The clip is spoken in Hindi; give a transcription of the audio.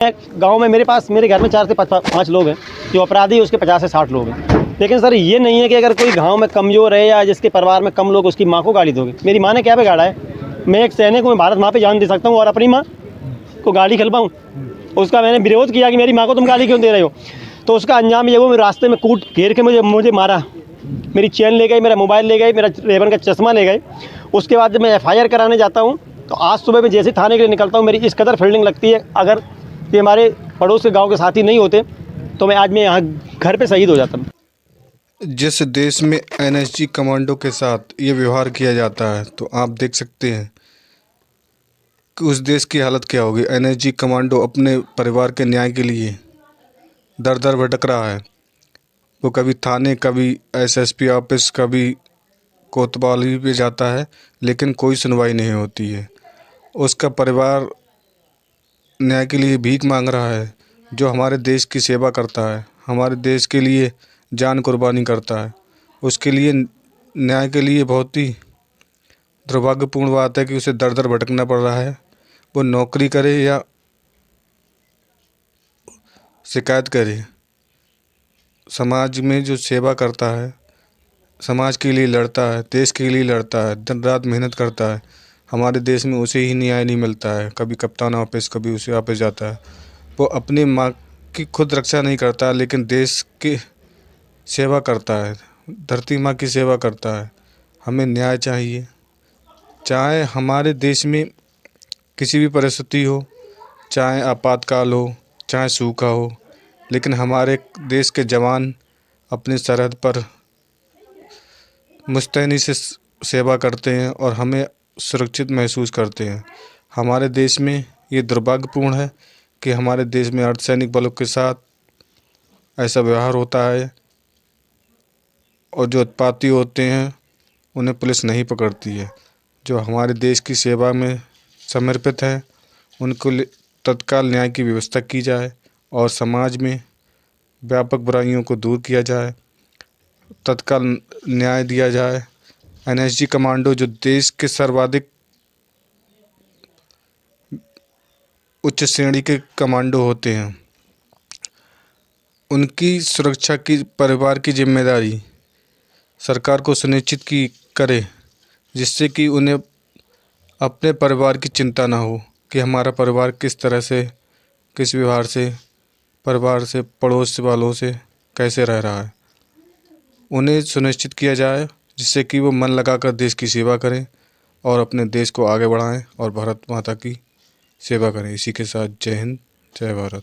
गांव में मेरे घर में 4 से 5 लोग हैं, जो अपराधी है उसके 50 से 60 लोग हैं। लेकिन सर ये नहीं है कि अगर कोई गांव में कमज़ोर है या जिसके परिवार में कम लोग, उसकी माँ को गाली दोगे। मेरी माँ ने क्या बिगाड़ा है? मैं एक सैनिक हूँ, मैं भारत माँ पे जान दे सकता हूँ और अपनी माँ को गाली खिलवाऊँ? उसका मैंने विरोध किया कि मेरी माँ को तुम गाली क्यों दे रहे हो, तो उसका अंजाम ये वो रास्ते में कूट घेर के मुझे मारा। मेरी चेन ले गई, मेरा मोबाइल ले गई, मेरा रेबन का चश्मा ले गए। उसके बाद जब मैं FIR कराने जाता हूँ तो आज सुबह मैं जैसे थाने के लिए निकलता हूँ, मेरी इस कदर फील्डिंग लगती है, अगर ये हमारे पड़ोस के गांव के साथी नहीं होते तो मैं आज यहाँ घर पे शहीद हो जाता। जिस देश में NSG कमांडो के साथ ये व्यवहार किया जाता है तो आप देख सकते हैं कि उस देश की हालत क्या होगी। NSG कमांडो अपने परिवार के न्याय के लिए दर दर भटक रहा है। वो कभी थाने, कभी SSP ऑफिस, कभी कोतवाली पे जाता है, लेकिन कोई सुनवाई नहीं होती है। उसका परिवार न्याय के लिए भीख मांग रहा है। जो हमारे देश की सेवा करता है, हमारे देश के लिए जान कुर्बानी करता है, उसके लिए न्याय के लिए बहुत ही दुर्भाग्यपूर्ण बात है कि उसे दर दर भटकना पड़ रहा है। वो नौकरी करे या शिकायत करे, समाज में जो सेवा करता है, समाज के लिए लड़ता है, देश के लिए लड़ता है, दिन रात मेहनत करता है, हमारे देश में उसे ही न्याय नहीं मिलता है। कभी कप्तान ऑफिस, कभी उसे ऑफिस जाता है। वो अपनी माँ की खुद रक्षा नहीं करता, लेकिन देश की सेवा करता है, धरती माँ की सेवा करता है। हमें न्याय चाहिए, चाहे हमारे देश में किसी भी परिस्थिति हो, चाहे आपातकाल हो, चाहे सूखा हो, लेकिन हमारे देश के जवान अपनी सरहद पर मुस्तैदी से सेवा करते हैं और हमें सुरक्षित महसूस करते हैं। हमारे देश में ये दुर्भाग्यपूर्ण है कि हमारे देश में अर्धसैनिक बलों के साथ ऐसा व्यवहार होता है और जो उत्पाती होते हैं उन्हें पुलिस नहीं पकड़ती है। जो हमारे देश की सेवा में समर्पित हैं उनको तत्काल न्याय की व्यवस्था की जाए और समाज में व्यापक बुराइयों को दूर किया जाए, तत्काल न्याय दिया जाए। NSG कमांडो जो देश के सर्वाधिक उच्च श्रेणी के कमांडो होते हैं, उनकी सुरक्षा की परिवार की जिम्मेदारी सरकार को सुनिश्चित की करे, जिससे कि उन्हें अपने परिवार की चिंता ना हो कि हमारा परिवार किस तरह से, किस व्यवहार से, परिवार से, पड़ोस वालों से कैसे रह रहा है। उन्हें सुनिश्चित किया जाए जिससे कि वो मन लगाकर देश की सेवा करें और अपने देश को आगे बढ़ाएं और भारत माता की सेवा करें। इसी के साथ जय हिंद, जय भारत।